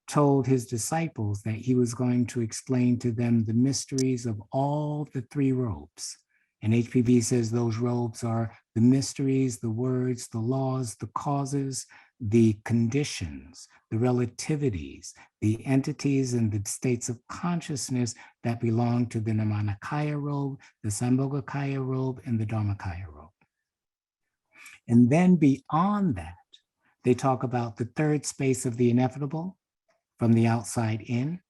told his disciples that he was going to explain to them the mysteries of all the three robes. And HPB says those robes are the mysteries, the words, the laws, the causes, the conditions, the relativities, the entities and the states of consciousness that belong to the Nirmanakaya robe, the Sambhogakaya robe, and the Dharmakaya robe. And then beyond that, they talk about the third space of the ineffable from the outside in,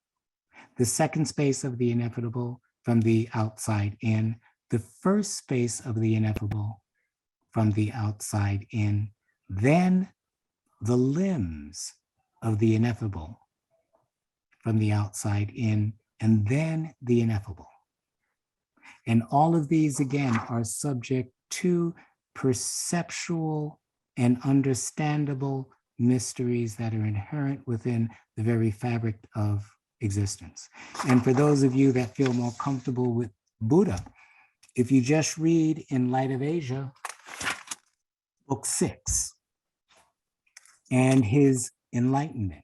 the second space of the ineffable from the outside in, the first space of the ineffable from the outside in, then the limbs of the ineffable from the outside in, and then the ineffable. And all of these, again, are subject to perceptual and understandable mysteries that are inherent within the very fabric of existence. And for those of you that feel more comfortable with Buddha, if you just read In Light of Asia, book 6, and his enlightenment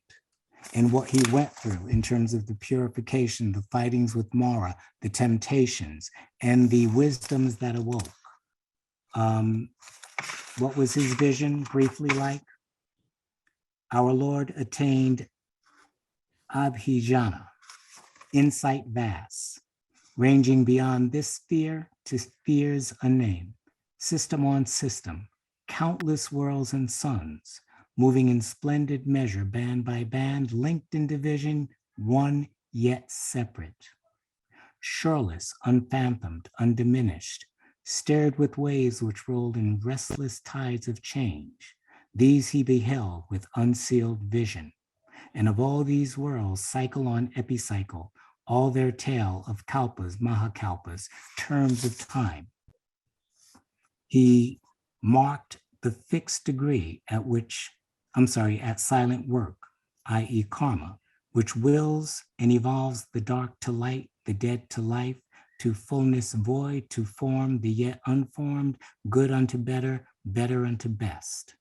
and what he went through in terms of the purification, the fightings with Mara, the temptations, and the wisdoms that awoke. What was his vision briefly like? Our Lord attained abhijana, insight vast, ranging beyond this sphere to spheres unnamed, system on system, countless worlds and suns, moving in splendid measure, band by band, linked in division, one yet separate. Shoreless, unfathomed, undiminished, stared with waves which rolled in restless tides of change. These he beheld with unsealed vision. And of all these worlds, cycle on epicycle, all their tale of kalpas, mahakalpas, terms of time. He marked the fixed degree at silent work, i.e. karma, which wills and evolves the dark to light, the dead to life, to fullness void, to form the yet unformed, good unto better, better unto best.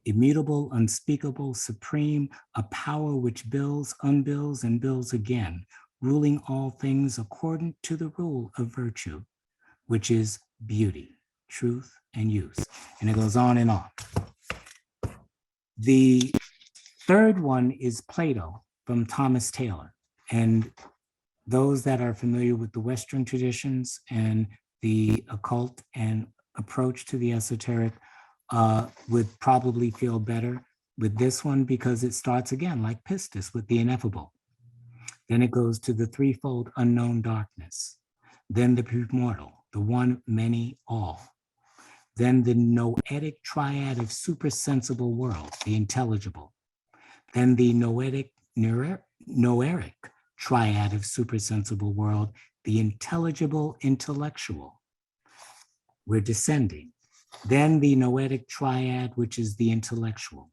Immutable, unspeakable, supreme, a power which builds, unbuilds, and builds again, ruling all things according to the rule of virtue, which is beauty, truth, and use. And it goes on and on. The third one is Plato from Thomas Taylor. And those that are familiar with the Western traditions and the occult and approach to the esoteric would probably feel better with this one because it starts again like pistis with the ineffable. Then it goes to the threefold unknown darkness. Then the primordial, the one, many, all. Then the noetic triad of supersensible world, the intelligible. Then the noetic triad of supersensible world, the intelligible intellectual. We're descending. Then the noetic triad, which is the intellectual.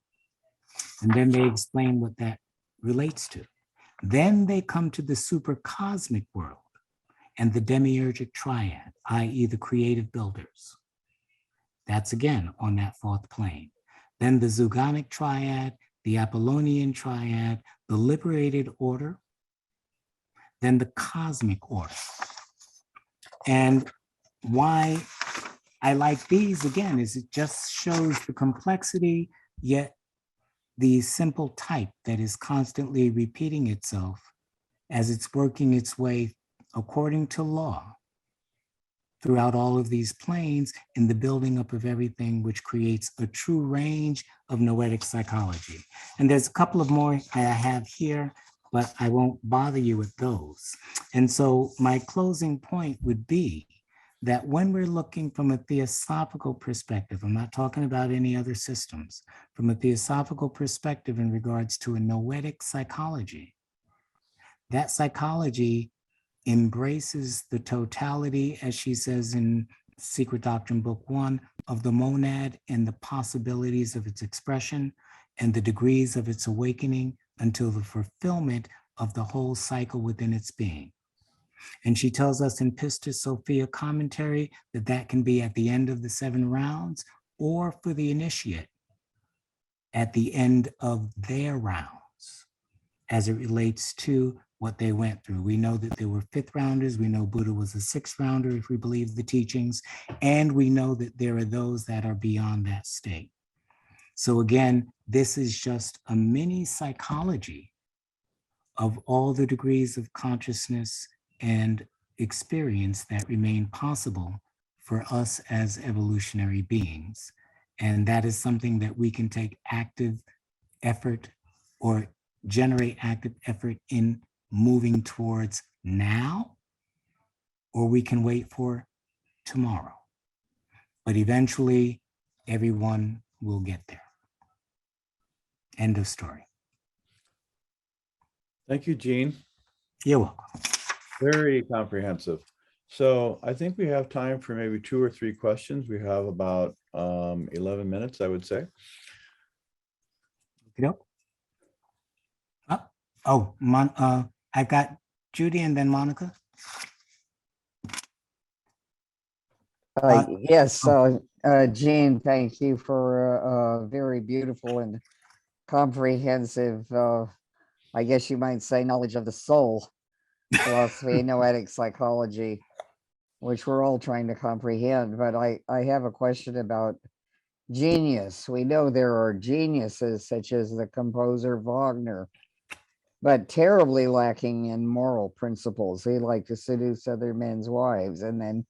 And then they explain what that relates to. Then they come to the supercosmic world and the demiurgic triad, i.e. the creative builders. That's again on that fourth plane. Then the Zugonic triad, the Apollonian triad, the liberated order, then the cosmic order. And why I like these again is it just shows the complexity, yet the simple type that is constantly repeating itself as it's working its way according to law throughout all of these planes in the building up of everything, which creates a true range of noetic psychology. And there's a couple of more I have here, but I won't bother you with those. And so my closing point would be that when we're looking from a theosophical perspective, I'm not talking about any other systems, from a theosophical perspective in regards to a noetic psychology, that psychology embraces the totality, as she says in Secret Doctrine Book 1, of the monad and the possibilities of its expression and the degrees of its awakening until the fulfillment of the whole cycle within its being. And she tells us in Pistis Sophia commentary that that can be at the end of the 7 rounds or for the initiate at the end of their rounds as it relates to what they went through. We know that there were 5th rounders. We know Buddha was a 6th rounder, if we believe the teachings. And we know that there are those that are beyond that state. So again, this is just a mini psychology of all the degrees of consciousness and experience that remain possible for us as evolutionary beings. And that is something that we can take active effort or generate active effort in moving towards now, or we can wait for tomorrow. But eventually, everyone will get there. End of story. Thank you, Gene. You're welcome. Very comprehensive. So I think we have time for maybe 2 or 3 questions. We have about 11 minutes, I would say. You know? I've got Judy and then Monica. Yes, Jean, thank you for a very beautiful and comprehensive, I guess you might say, knowledge of the soul, philosophy, noetic psychology, which we're all trying to comprehend. But I have a question about genius. We know there are geniuses such as the composer Wagner, but terribly lacking in moral principles. He liked to seduce other men's wives, and then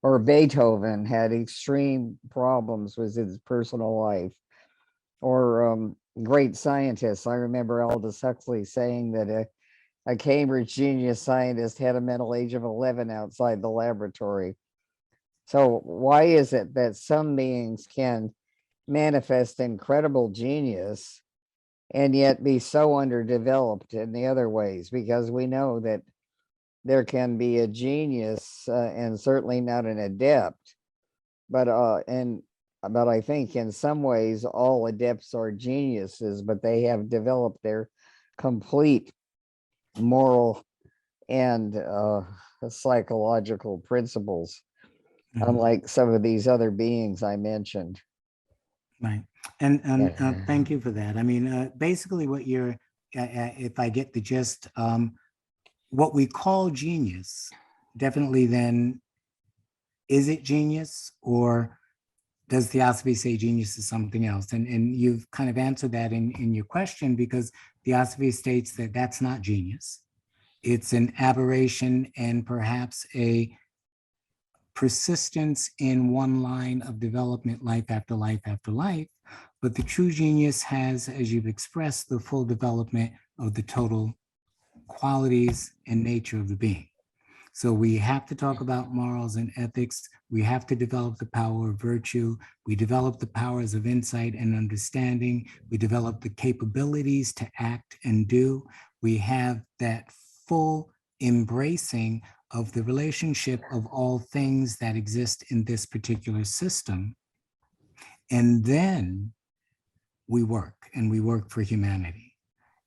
or Beethoven had extreme problems with his personal life, or great scientists. I remember Aldous Huxley saying that a Cambridge genius scientist had a mental age of 11 outside the laboratory. So why is it that some beings can manifest incredible genius and yet be so underdeveloped in the other ways? Because we know that there can be a genius and certainly not an adept, but I think in some ways all adepts are geniuses, but they have developed their complete moral and psychological principles, unlike some of these other beings I mentioned. Right. And thank you for that. I mean, basically what you're, if I get the gist, what we call genius, definitely then, is it genius, or does Theosophy say genius is something else? And you've kind of answered that in your question, because Theosophy states that that's not genius. It's an aberration and perhaps a persistence in one line of development, life after life after life, but the true genius has, as you've expressed, the full development of the total qualities and nature of the being. So we have to talk about morals and ethics. We have to develop the power of virtue. We develop the powers of insight and understanding. We develop the capabilities to act and do. We have that full embracing of the relationship of all things that exist in this particular system. And then we work, and we work for humanity.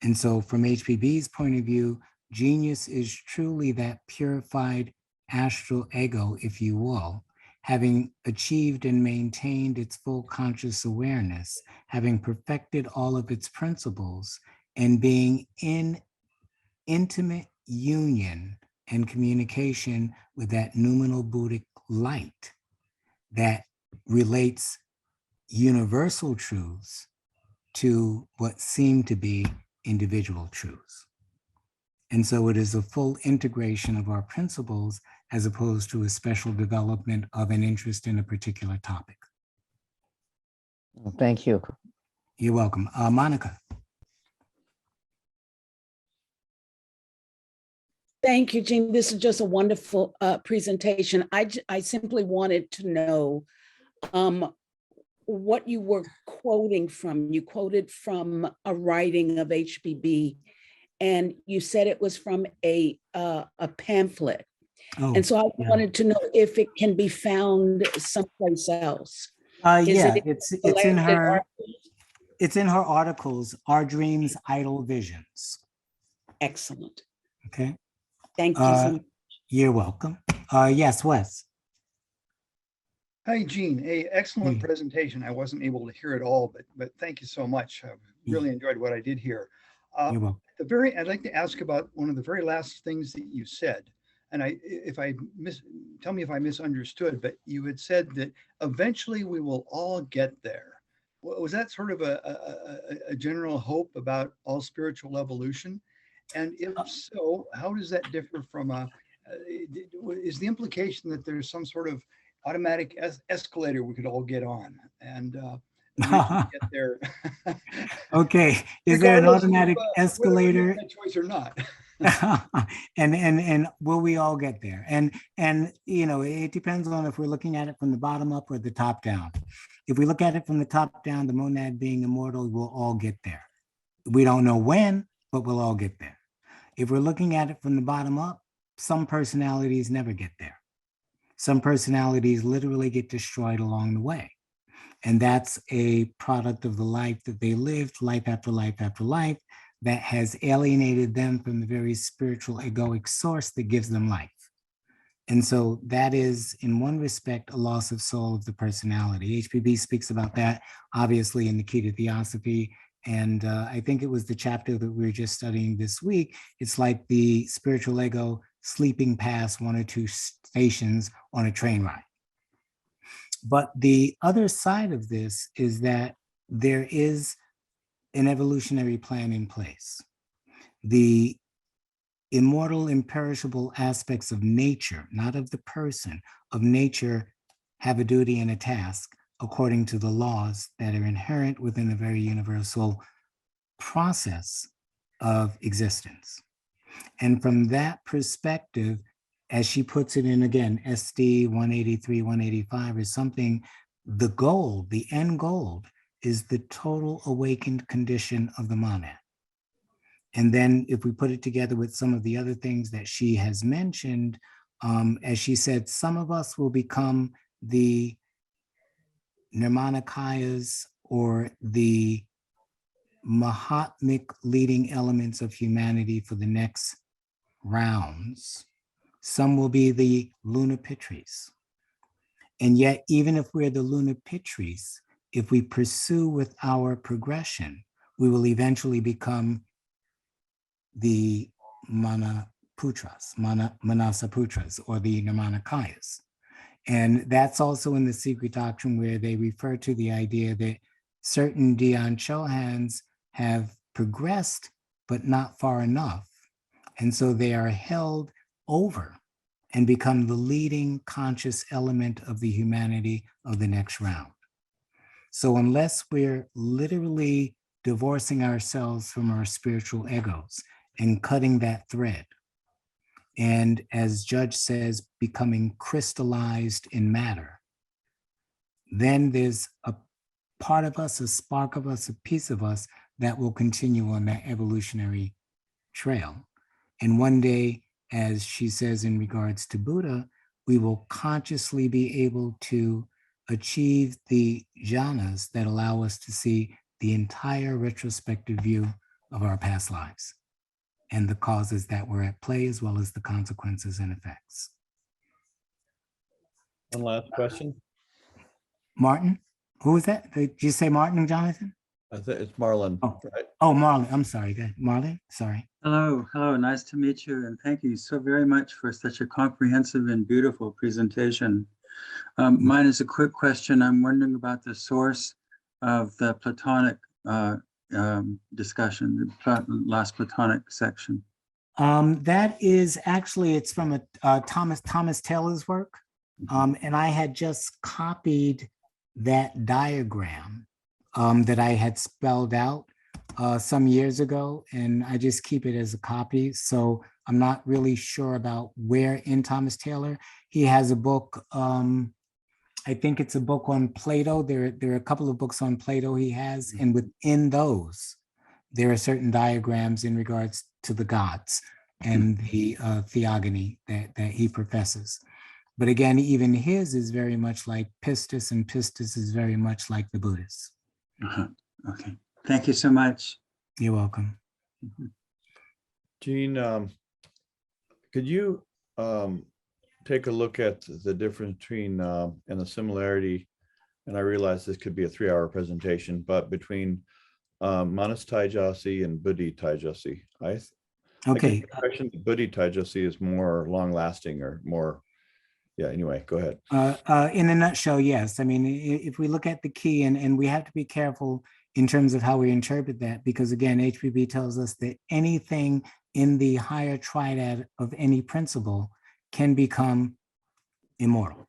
And so from HPB's point of view, genius is truly that purified astral ego, if you will, having achieved and maintained its full conscious awareness, having perfected all of its principles, and being in intimate union and communication with that noumenal Buddhic light that relates universal truths to what seem to be individual truths. And so it is a full integration of our principles as opposed to a special development of an interest in a particular topic. Well, thank you. You're welcome. Monica. Thank you, Jean. This is just a wonderful presentation. I simply wanted to know what you were quoting from. You quoted from a writing of HBB, and you said it was from a pamphlet. Oh, And so I yeah. wanted to know if it can be found someplace else. Yeah, Is it it's in collected her articles? it's in her articles, Our Dreams, Idle Visions. Excellent. Okay. Thank you so much. You're welcome. Yes, Wes. Hi, Jean. Excellent Mm. presentation. I wasn't able to hear it all, but thank you so much. I really enjoyed what I did here. You're welcome. I'd like to ask about one of the very last things that you said. And tell me if I misunderstood, but you had said that eventually we will all get there. Was that sort of a general hope about all spiritual evolution? And if so, how does that differ from is the implication that there's some sort of automatic escalator we could all get on and eventually get there? Okay, is there an Regardless automatic of, whether we escalator? make that choice or not. and will we all get there? And you know, it depends on if we're looking at it from the bottom up or the top down. If we look at it from the top down, the monad being immortal, we'll all get there. We don't know when, but we'll all get there. If we're looking at it from the bottom up, some personalities never get there. Some personalities literally get destroyed along the way. And that's a product of the life that they lived, life after life after life, that has alienated them from the very spiritual egoic source that gives them life. And so that is, in one respect, a loss of soul of the personality. HPB speaks about that, obviously, in the Key to Theosophy. And I think it was the chapter that we were just studying this week. It's like the spiritual ego sleeping past one or two stations on a train ride. But the other side of this is that there is an evolutionary plan in place. The immortal, imperishable aspects of nature, not of the person, of nature, have a duty and a task according to the laws that are inherent within the very universal process of existence. And from that perspective, as she puts it in, again, SD 183, 185 or something, the goal, the end goal is the total awakened condition of the monad. And then if we put it together with some of the other things that she has mentioned, as she said, some of us will become the Nirmanakayas or the Mahatmic leading elements of humanity for the next rounds. Some will be the Lunapitris. And yet, even if we're the Lunapitris, if we pursue with our progression, we will eventually become the Manasaputras, or the Nirmanakayas. And that's also in the secret doctrine where they refer to the idea that certain Dian Chohans have progressed, but not far enough. And so they are held over and become the leading conscious element of the humanity of the next round. So unless we're literally divorcing ourselves from our spiritual egos and cutting that thread, and as Judge says, becoming crystallized in matter, then there's a part of us, a spark of us, a piece of us that will continue on that evolutionary trail. And one day, as she says in regards to Buddha, we will consciously be able to achieve the jhanas that allow us to see the entire retrospective view of our past lives and the causes that were at play, as well as the consequences and effects. One last question. Martin, who was that? Did you say Martin, Jonathan? I think it's Marlon, Oh. right? Oh, Marlon, I'm sorry. Marlon, sorry. Hello, hello, nice to meet you, and thank you so very much for such a comprehensive and beautiful presentation. Mine is a quick question. I'm wondering about the source of the Platonic discussion, the last Platonic section. That is actually, it's from Thomas Taylor's work. And I had just copied that diagram that I had spelled out some years ago, and I just keep it as a copy. So I'm not really sure about where in Thomas Taylor. He has a book, I think it's a book on Plato. There are a couple of books on Plato he has, and within those, there are certain diagrams in regards to the gods and the theogony that he professes. But again, even his is very much like Pistis, and Pistis is very much like the Buddhists. Okay, thank you so much. You're welcome. Jean, could you take a look at the difference between and the similarity, and I realize this could be a 3-hour presentation, but between Manas Taijasi and Buddhi Taijasi. Okay. Buddhi Taijasi is more long-lasting or more. Yeah, anyway, go ahead. In a nutshell, yes. I mean, if we look at the key, and we have to be careful in terms of how we interpret that, because again, HPB tells us that anything in the higher triad of any principle can become immortal.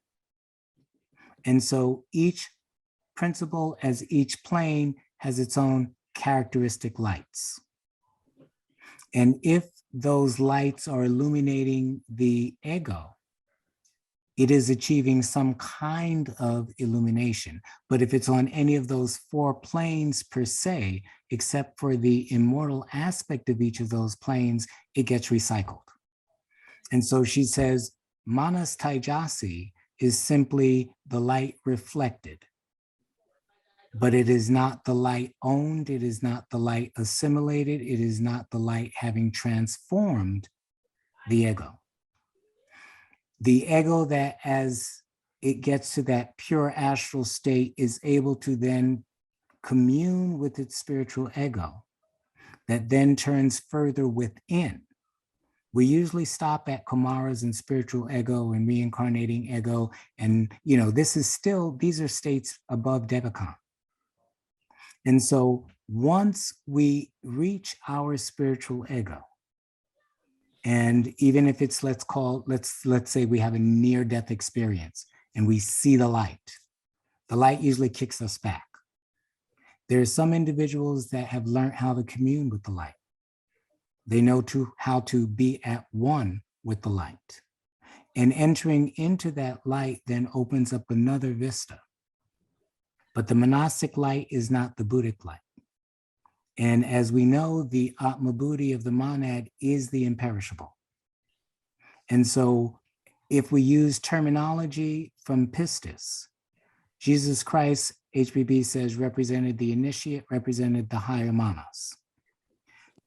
And so each principle, as each plane, has its own characteristic lights. And if those lights are illuminating the ego, it is achieving some kind of illumination. But if it's on any of those 4 planes per se, except for the immortal aspect of each of those planes, it gets recycled. And so she says, Manas Taijasi is simply the light reflected, but it is not the light owned, it is not the light assimilated, it is not the light having transformed the ego. The ego that, as it gets to that pure astral state, is able to then commune with its spiritual ego that then turns further within. We usually stop at Kumaras and spiritual ego and reincarnating ego. And, these are states above Devachan. And so once we reach our spiritual ego, and even if it's, let's say we have a near-death experience and we see the light usually kicks us back. There are some individuals that have learned how to commune with the light. They know how to be at one with the light. And entering into that light then opens up another vista. But the monastic light is not the Buddhic light. And as we know, the Atma Buddhi of the monad is the imperishable. And so if we use terminology from Pistis, Jesus Christ, HBB says, represented the initiate, represented the higher manas.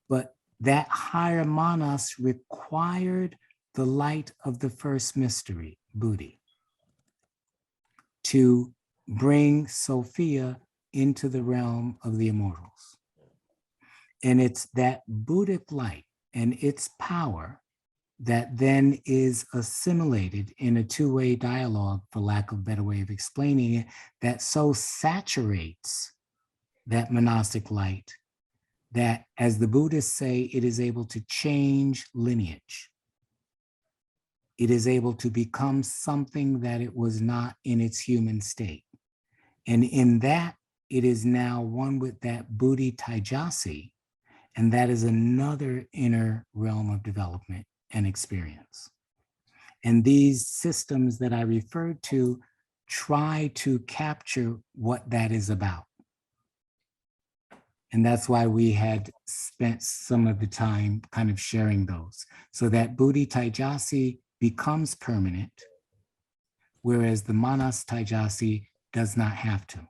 But that higher manas required the light of the first mystery, Buddhi, to bring Sophia into the realm of the immortals. And it's that Buddhic light and its power that then is assimilated in a 2-way dialogue, for lack of a better way of explaining it, that so saturates that monastic light that, as the Buddhists say, it is able to change lineage. it is able to become something that it was not in its human state. And in that, it is now one with that Buddhi Taijasi, and that is another inner realm of development and experience. And these systems that I referred to try to capture what that is about. And that's why we had spent some of the time kind of sharing those. So that Buddhi Taijasi becomes permanent, whereas the Manas Taijasi does not have to.